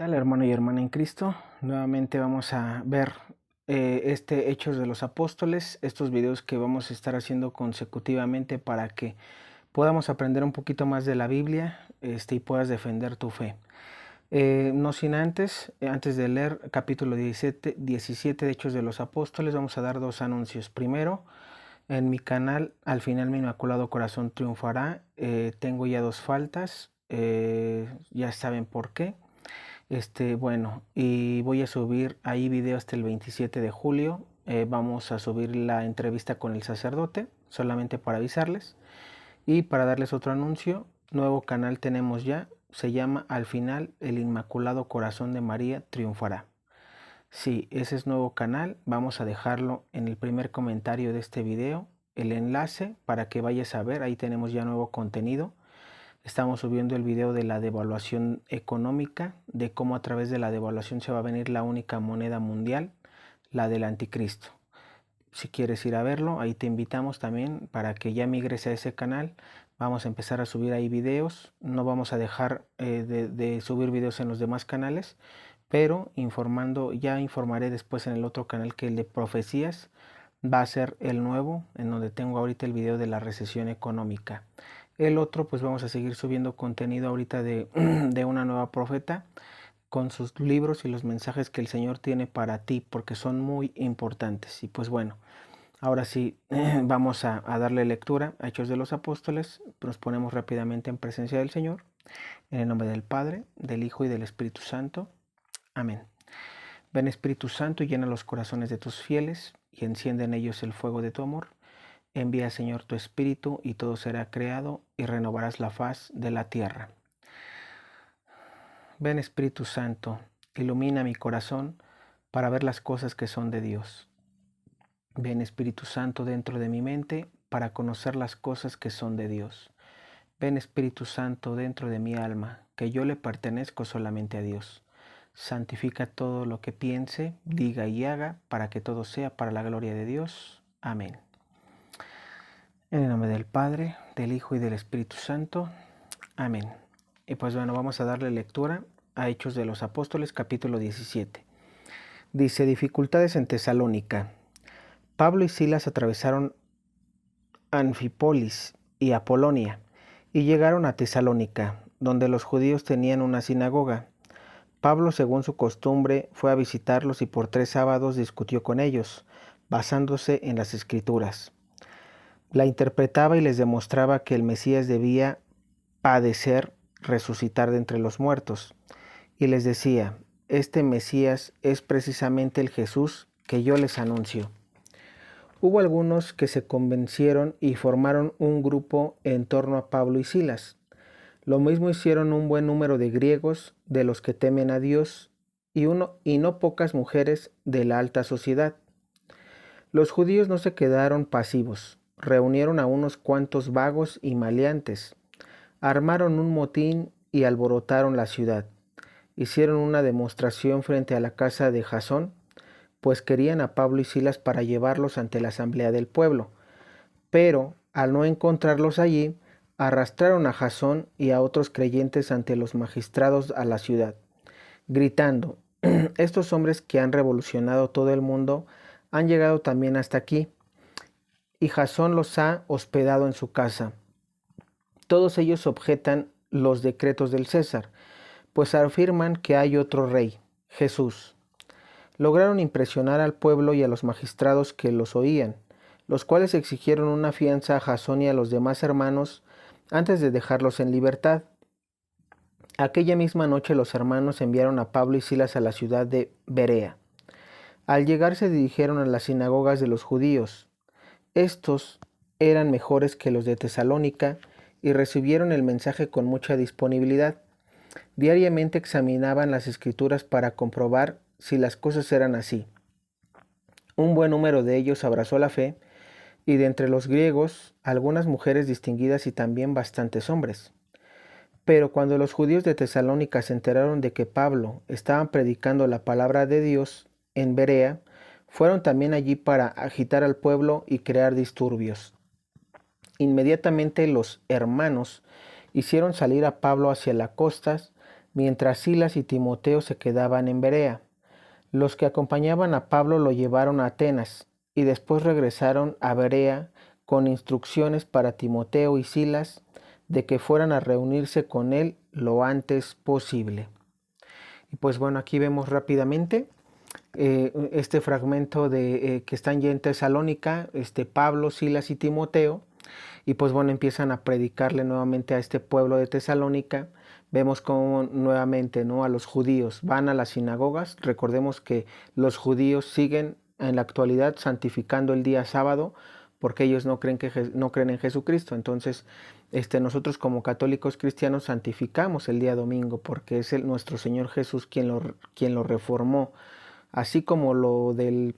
Tal hermano y hermana en Cristo, nuevamente vamos a ver Hechos de los Apóstoles, estos videos que vamos a estar haciendo consecutivamente para que podamos aprender un poquito más de la Biblia y puedas defender tu fe. No sin antes de leer capítulo 17 de Hechos de los Apóstoles, vamos a dar dos anuncios. Primero, en mi canal, al final mi Inmaculado Corazón triunfará. Tengo ya dos faltas, ya saben por qué. Bueno, y voy a subir ahí video hasta el 27 de julio. Vamos a subir la entrevista con el sacerdote, solamente para avisarles. Y para darles otro anuncio, nuevo canal tenemos ya, se llama Al final el Inmaculado Corazón de María triunfará. Sí, ese es nuevo canal, vamos a dejarlo en el primer comentario de este video, el enlace para que vayas a ver, ahí tenemos ya nuevo contenido. Estamos subiendo el video de la devaluación económica, de cómo a través de la devaluación se va a venir la única moneda mundial, la del anticristo. Si quieres ir a verlo, ahí te invitamos también para que ya migres a ese canal. Vamos a empezar a subir ahí videos. No vamos a dejar de subir videos en los demás canales, pero ya informaré después en el otro canal que el de profecías va a ser el nuevo, en donde tengo ahorita el video de la recesión económica. El otro, pues vamos a seguir subiendo contenido ahorita de una nueva profeta con sus libros y los mensajes que el Señor tiene para ti, porque son muy importantes. Y pues bueno, ahora sí, vamos a darle lectura a Hechos de los Apóstoles. Nos ponemos rápidamente en presencia del Señor, en el nombre del Padre, del Hijo y del Espíritu Santo. Amén. Ven Espíritu Santo y llena los corazones de tus fieles y enciende en ellos el fuego de tu amor. Envía, Señor, tu Espíritu, y todo será creado, y renovarás la faz de la tierra. Ven, Espíritu Santo, ilumina mi corazón para ver las cosas que son de Dios. Ven, Espíritu Santo, dentro de mi mente para conocer las cosas que son de Dios. Ven, Espíritu Santo, dentro de mi alma, que yo le pertenezco solamente a Dios. Santifica todo lo que piense, diga y haga, para que todo sea para la gloria de Dios. Amén. En el nombre del Padre, del Hijo y del Espíritu Santo. Amén. Y pues bueno, vamos a darle lectura a Hechos de los Apóstoles, capítulo 17. Dice: dificultades en Tesalónica. Pablo y Silas atravesaron Anfípolis y Apolonia y llegaron a Tesalónica, donde los judíos tenían una sinagoga. Pablo, según su costumbre, fue a visitarlos y por 3 sábados discutió con ellos, basándose en las Escrituras. La interpretaba y les demostraba que el Mesías debía padecer, resucitar de entre los muertos. Y les decía: este Mesías es precisamente el Jesús que yo les anuncio. Hubo algunos que se convencieron y formaron un grupo en torno a Pablo y Silas. Lo mismo hicieron un buen número de griegos, de los que temen a Dios, y no pocas mujeres de la alta sociedad. Los judíos no se quedaron pasivos. Reunieron a unos cuantos vagos y maleantes, armaron un motín y alborotaron la ciudad. Hicieron una demostración frente a la casa de Jasón, pues querían a Pablo y Silas para llevarlos ante la asamblea del pueblo. Pero, al no encontrarlos allí, arrastraron a Jasón y a otros creyentes ante los magistrados a la ciudad, gritando: estos hombres que han revolucionado todo el mundo han llegado también hasta aquí, y Jasón los ha hospedado en su casa. Todos ellos objetan los decretos del César, pues afirman que hay otro rey, Jesús. Lograron impresionar al pueblo y a los magistrados que los oían, los cuales exigieron una fianza a Jasón y a los demás hermanos antes de dejarlos en libertad. Aquella misma noche los hermanos enviaron a Pablo y Silas a la ciudad de Berea. Al llegar se dirigieron a las sinagogas de los judíos. Estos eran mejores que los de Tesalónica y recibieron el mensaje con mucha disponibilidad. Diariamente examinaban las escrituras para comprobar si las cosas eran así. Un buen número de ellos abrazó la fe, y de entre los griegos, algunas mujeres distinguidas y también bastantes hombres. Pero cuando los judíos de Tesalónica se enteraron de que Pablo estaba predicando la palabra de Dios en Berea, fueron también allí para agitar al pueblo y crear disturbios. Inmediatamente los hermanos hicieron salir a Pablo hacia las costas mientras Silas y Timoteo se quedaban en Berea. Los que acompañaban a Pablo lo llevaron a Atenas y después regresaron a Berea con instrucciones para Timoteo y Silas de que fueran a reunirse con él lo antes posible. Y pues bueno, aquí vemos rápidamente este fragmento de que están ya en Tesalónica, Pablo, Silas y Timoteo, y pues bueno, empiezan a predicarle nuevamente a este pueblo de Tesalónica. Vemos cómo nuevamente, ¿no?, a los judíos van a las sinagogas. Recordemos que los judíos siguen en la actualidad santificando el día sábado porque ellos no creen en Jesucristo. Entonces, nosotros como católicos cristianos santificamos el día domingo porque es nuestro Señor Jesús quien lo reformó. Así como lo de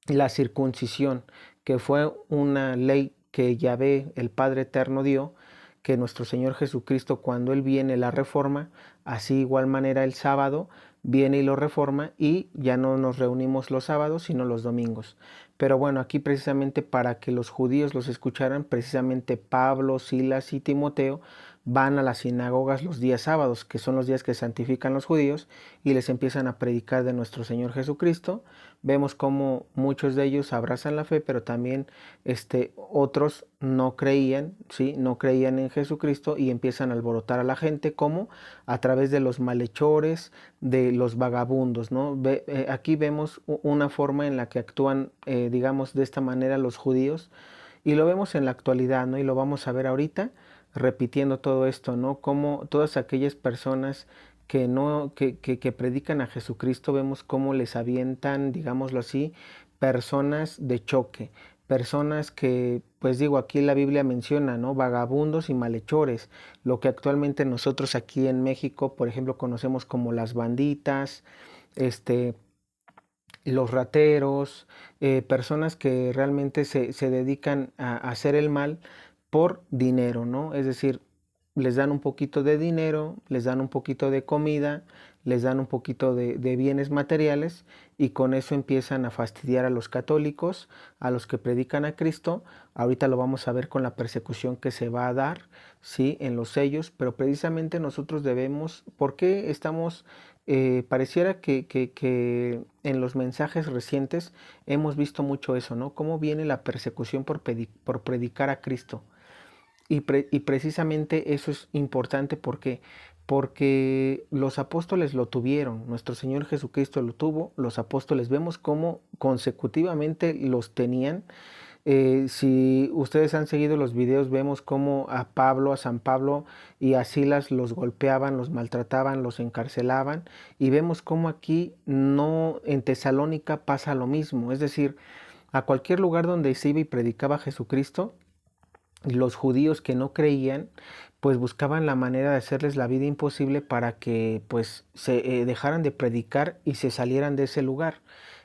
la circuncisión, que fue una ley que Yahvé, el Padre Eterno, dio, que nuestro Señor Jesucristo, cuando Él viene, la reforma. Así igual manera el sábado viene y lo reforma, y ya no nos reunimos los sábados sino los domingos. Pero bueno, aquí precisamente para que los judíos los escucharan, precisamente Pablo, Silas y Timoteo van a las sinagogas los días sábados, que son los días que santifican los judíos, y les empiezan a predicar de nuestro Señor Jesucristo. Vemos cómo muchos de ellos abrazan la fe, pero también otros no creían, ¿sí? No creían en Jesucristo y empiezan a alborotar a la gente, como a través de los malhechores, de los vagabundos, ¿no? Aquí vemos una forma en la que actúan, digamos, de esta manera los judíos, y lo vemos en la actualidad, ¿no? Y lo vamos a ver ahorita, repitiendo todo esto, ¿no? Como todas aquellas personas que predican a Jesucristo, vemos cómo les avientan, digámoslo así, personas de choque, personas que, pues digo, aquí la Biblia menciona, ¿no?, vagabundos y malhechores, lo que actualmente nosotros aquí en México, por ejemplo, conocemos como las banditas, los rateros, personas que realmente se dedican a hacer el mal por dinero, ¿no? Es decir, les dan un poquito de dinero, les dan un poquito de comida, les dan un poquito de bienes materiales, y con eso empiezan a fastidiar a los católicos, a los que predican a Cristo. Ahorita lo vamos a ver con la persecución que se va a dar, ¿sí?, en los sellos, pero precisamente nosotros debemos, ¿por qué estamos pareciera que en los mensajes recientes hemos visto mucho eso, ¿no? Cómo viene la persecución por predicar a Cristo. Y precisamente eso es importante porque los apóstoles lo tuvieron, nuestro Señor Jesucristo lo tuvo, los apóstoles vemos cómo consecutivamente los tenían. Si ustedes han seguido los videos, vemos cómo a Pablo, a San Pablo y a Silas los golpeaban, los maltrataban, los encarcelaban, y vemos cómo aquí no, en Tesalónica pasa lo mismo. Es decir, a cualquier lugar donde se iba y predicaba Jesucristo, los judíos que no creían pues buscaban la manera de hacerles la vida imposible para que pues se dejaran de predicar y se salieran de ese lugar.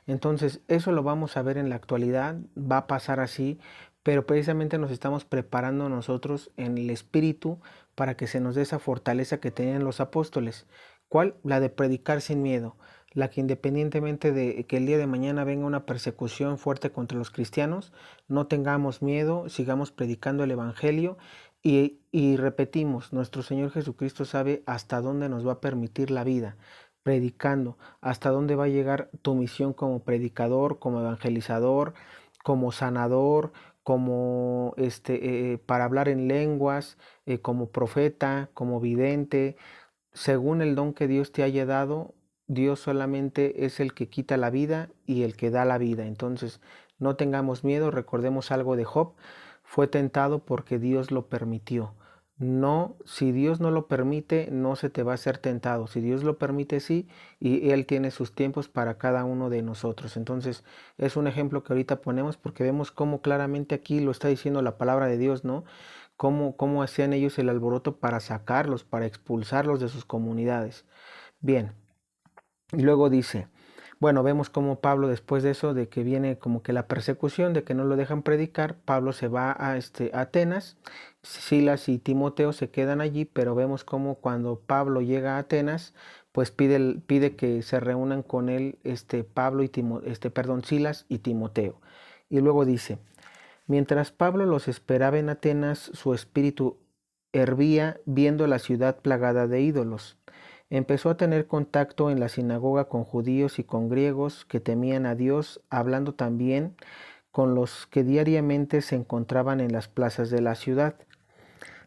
Entonces eso lo vamos a ver en la actualidad, va a pasar así, pero precisamente nos estamos preparando nosotros en el espíritu para que se nos dé esa fortaleza que tenían los apóstoles. ¿Cuál? La de predicar sin miedo, la que independientemente de que el día de mañana venga una persecución fuerte contra los cristianos, no tengamos miedo, sigamos predicando el Evangelio, y repetimos, nuestro Señor Jesucristo sabe hasta dónde nos va a permitir la vida, predicando, hasta dónde va a llegar tu misión como predicador, como evangelizador, como sanador, como para hablar en lenguas, como profeta, como vidente, según el don que Dios te haya dado. Dios solamente es el que quita la vida y el que da la vida. Entonces, no tengamos miedo, recordemos algo de Job, fue tentado porque Dios lo permitió. No, si Dios no lo permite, no se te va a ser tentado. Si Dios lo permite, sí, y Él tiene sus tiempos para cada uno de nosotros. Entonces, es un ejemplo que ahorita ponemos porque vemos cómo claramente aquí lo está diciendo la palabra de Dios, ¿no? Cómo hacían ellos el alboroto para sacarlos, para expulsarlos de sus comunidades. Bien, y luego dice, bueno, vemos cómo Pablo, después de eso, de que viene como que la persecución, de que no lo dejan predicar, Pablo se va a Atenas, Silas y Timoteo se quedan allí, pero vemos cómo cuando Pablo llega a Atenas, pues pide que se reúnan con él Silas y Timoteo. Y luego dice, mientras Pablo los esperaba en Atenas, su espíritu hervía viendo la ciudad plagada de ídolos. Empezó a tener contacto en la sinagoga con judíos y con griegos que temían a Dios, hablando también con los que diariamente se encontraban en las plazas de la ciudad.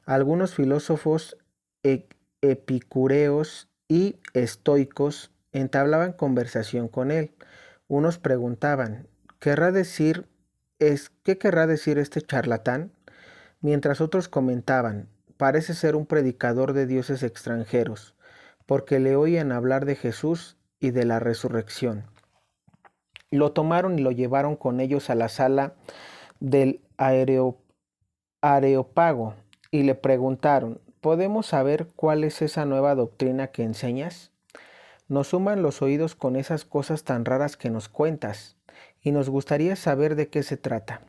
Algunos filósofos epicureos y estoicos entablaban conversación con él. Unos preguntaban, ¿qué querrá decir este charlatán? Mientras otros comentaban, parece ser un predicador de dioses extranjeros, porque le oían hablar de Jesús y de la resurrección. Lo tomaron y lo llevaron con ellos a la sala del Areópago y le preguntaron, ¿podemos saber cuál es esa nueva doctrina que enseñas? Nos suman los oídos con esas cosas tan raras que nos cuentas, y nos gustaría saber de qué se trata.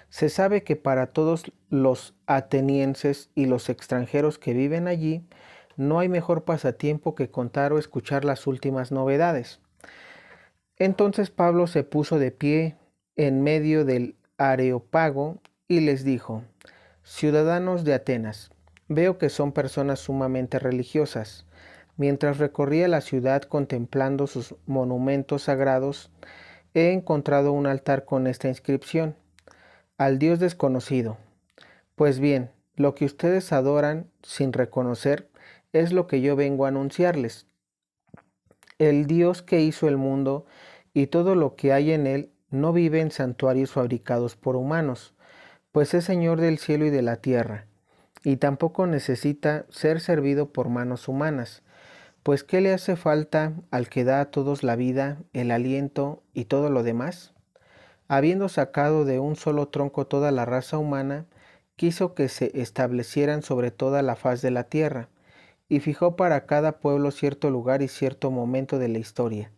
Se sabe que para todos los atenienses y los extranjeros que viven allí, no hay mejor pasatiempo que contar o escuchar las últimas novedades. Entonces Pablo se puso de pie en medio del Areópago y les dijo, ciudadanos de Atenas, veo que son personas sumamente religiosas. Mientras recorría la ciudad contemplando sus monumentos sagrados, he encontrado un altar con esta inscripción, al Dios desconocido. Pues bien, lo que ustedes adoran sin reconocer es lo que yo vengo a anunciarles. El Dios que hizo el mundo y todo lo que hay en él no vive en santuarios fabricados por humanos, pues es Señor del cielo y de la tierra, y tampoco necesita ser servido por manos humanas, pues ¿qué le hace falta al que da a todos la vida, el aliento y todo lo demás? Habiendo sacado de un solo tronco toda la raza humana, quiso que se establecieran sobre toda la faz de la tierra, y fijó para cada pueblo cierto lugar y cierto momento de la historia.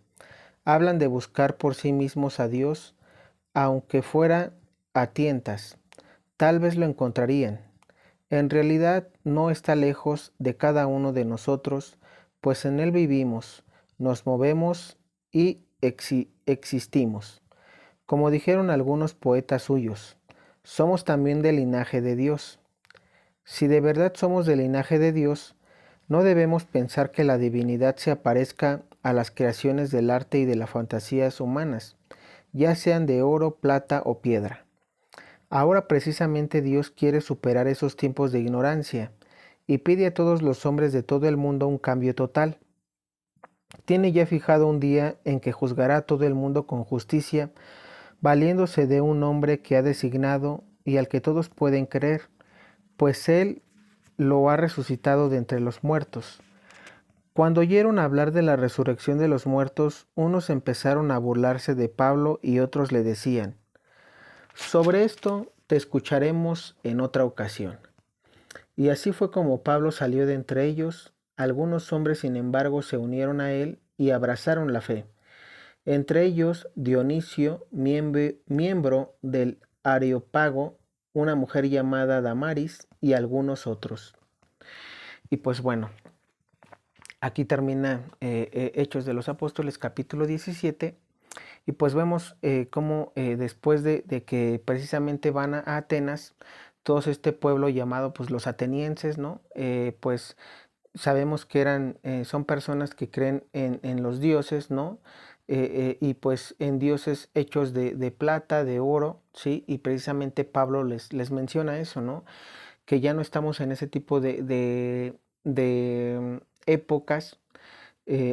Hablan de buscar por sí mismos a Dios, aunque fuera a tientas. Tal vez lo encontrarían. En realidad no está lejos de cada uno de nosotros, pues en Él vivimos, nos movemos y existimos. Como dijeron algunos poetas suyos, somos también del linaje de Dios. Si de verdad somos del linaje de Dios, no debemos pensar que la divinidad se aparezca a las creaciones del arte y de las fantasías humanas, ya sean de oro, plata o piedra. Ahora precisamente Dios quiere superar esos tiempos de ignorancia y pide a todos los hombres de todo el mundo un cambio total. Tiene ya fijado un día en que juzgará a todo el mundo con justicia, valiéndose de un hombre que ha designado y al que todos pueden creer, pues Él lo ha resucitado de entre los muertos. Cuando oyeron hablar de la resurrección de los muertos, unos empezaron a burlarse de Pablo y otros le decían, sobre esto te escucharemos en otra ocasión. Y así fue como Pablo salió de entre ellos. Algunos hombres, sin embargo, se unieron a él y abrazaron la fe. Entre ellos Dionisio, miembro del Areópago, una mujer llamada Damaris y algunos otros. Y pues bueno, aquí termina Hechos de los Apóstoles capítulo 17. Y pues vemos cómo después de que precisamente van a Atenas, todo este pueblo llamado pues los atenienses, ¿no? Pues sabemos que son personas que creen en los dioses, ¿no? Y pues en dioses hechos de plata, de oro, ¿sí? Y precisamente Pablo les menciona eso, ¿no? Que ya no estamos en ese tipo de épocas,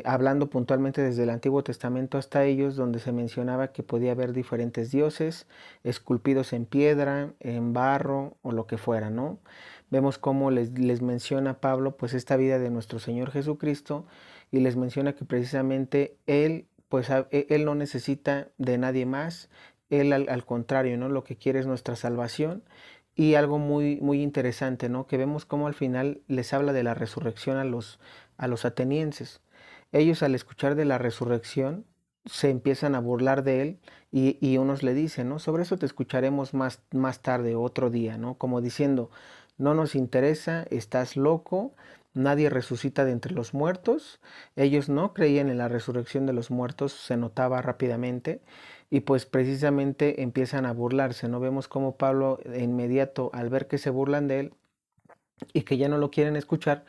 hablando puntualmente desde el Antiguo Testamento hasta ellos, donde se mencionaba que podía haber diferentes dioses esculpidos en piedra, en barro o lo que fuera, ¿no? Vemos cómo les menciona Pablo pues esta vida de nuestro Señor Jesucristo y les menciona que precisamente Él pues Él no necesita de nadie más, Él al contrario, ¿no? Lo que quiere es nuestra salvación. Y algo muy, muy interesante, ¿no? Que vemos cómo al final les habla de la resurrección a los atenienses. Ellos al escuchar de la resurrección se empiezan a burlar de él y unos le dicen, ¿no? Sobre eso te escucharemos más tarde, otro día, ¿no? Como diciendo, no nos interesa, estás loco, nadie resucita de entre los muertos. Ellos no creían en la resurrección de los muertos, se notaba rápidamente y pues precisamente empiezan a burlarse, ¿no? Vemos cómo Pablo de inmediato al ver que se burlan de él y que ya no lo quieren escuchar,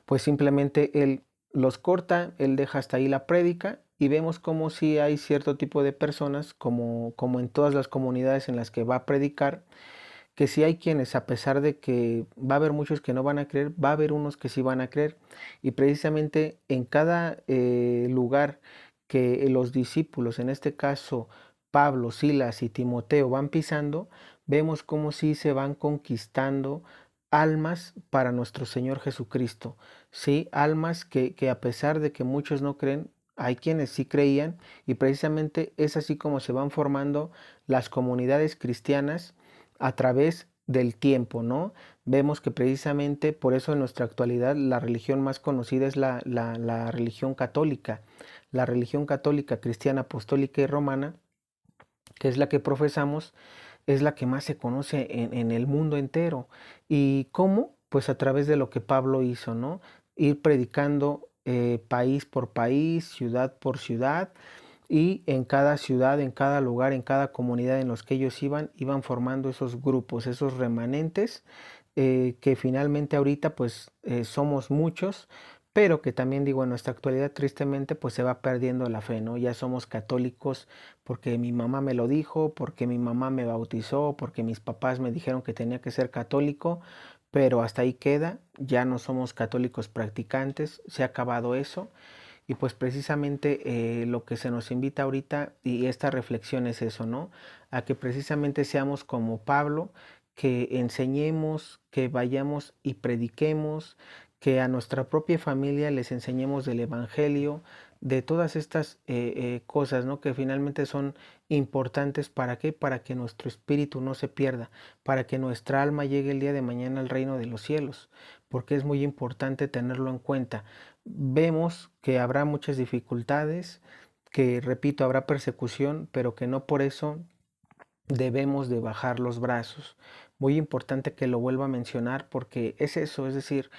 pues simplemente él los corta, él deja hasta ahí la prédica y vemos como si hay cierto tipo de personas, como en todas las comunidades en las que va a predicar, que si hay quienes, a pesar de que va a haber muchos que no van a creer, va a haber unos que sí van a creer. Y precisamente en cada lugar que los discípulos, en este caso Pablo, Silas y Timoteo, van pisando, vemos como si se van conquistando almas para nuestro Señor Jesucristo. Sí, almas que a pesar de que muchos no creen, hay quienes sí creían, y precisamente es así como se van formando las comunidades cristianas a través del tiempo, ¿no? Vemos que precisamente por eso en nuestra actualidad la religión más conocida es la religión católica. La religión católica, cristiana, apostólica y romana, que es la que profesamos, es la que más se conoce en el mundo entero. ¿Y cómo? Pues a través de lo que Pablo hizo, ¿no? Ir predicando país por país, ciudad por ciudad, y en cada ciudad, en cada lugar, en cada comunidad en los que ellos iban formando esos grupos, esos remanentes, que finalmente ahorita pues somos muchos, pero que también digo en nuestra actualidad tristemente pues se va perdiendo la fe, ¿no? Ya somos católicos porque mi mamá me lo dijo, porque mi mamá me bautizó, porque mis papás me dijeron que tenía que ser católico, pero hasta ahí queda, ya no somos católicos practicantes, se ha acabado eso. Y pues precisamente lo que se nos invita ahorita y esta reflexión es eso, ¿no? A que precisamente seamos como Pablo, que enseñemos, que vayamos y prediquemos, que a nuestra propia familia les enseñemos del Evangelio, de todas estas cosas, ¿no? Que finalmente son importantes. ¿Para qué? Para que nuestro espíritu no se pierda, para que nuestra alma llegue el día de mañana al reino de los cielos, porque es muy importante tenerlo en cuenta. Vemos que habrá muchas dificultades, que repito, habrá persecución, pero que no por eso debemos de bajar los brazos. Muy importante que lo vuelva a mencionar porque es eso, es decir,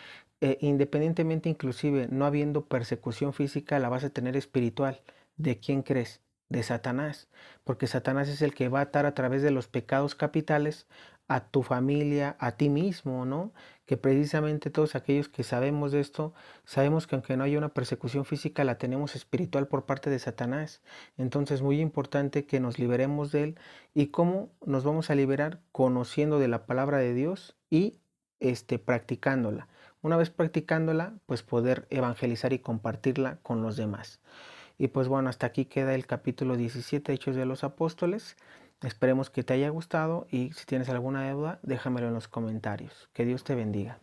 independientemente inclusive no habiendo persecución física, la vas a tener espiritual. ¿De quién crees? De Satanás, porque Satanás es el que va a atar a través de los pecados capitales a tu familia, a ti mismo, ¿no? Que precisamente todos aquellos que sabemos de esto, sabemos que aunque no haya una persecución física, la tenemos espiritual por parte de Satanás. Entonces, muy importante que nos liberemos de él. ¿Y cómo nos vamos a liberar? Conociendo de la palabra de Dios y practicándola. Una vez practicándola, pues poder evangelizar y compartirla con los demás. Y pues bueno, hasta aquí queda el capítulo 17, Hechos de los Apóstoles. Esperemos que te haya gustado y si tienes alguna duda, déjamelo en los comentarios. Que Dios te bendiga.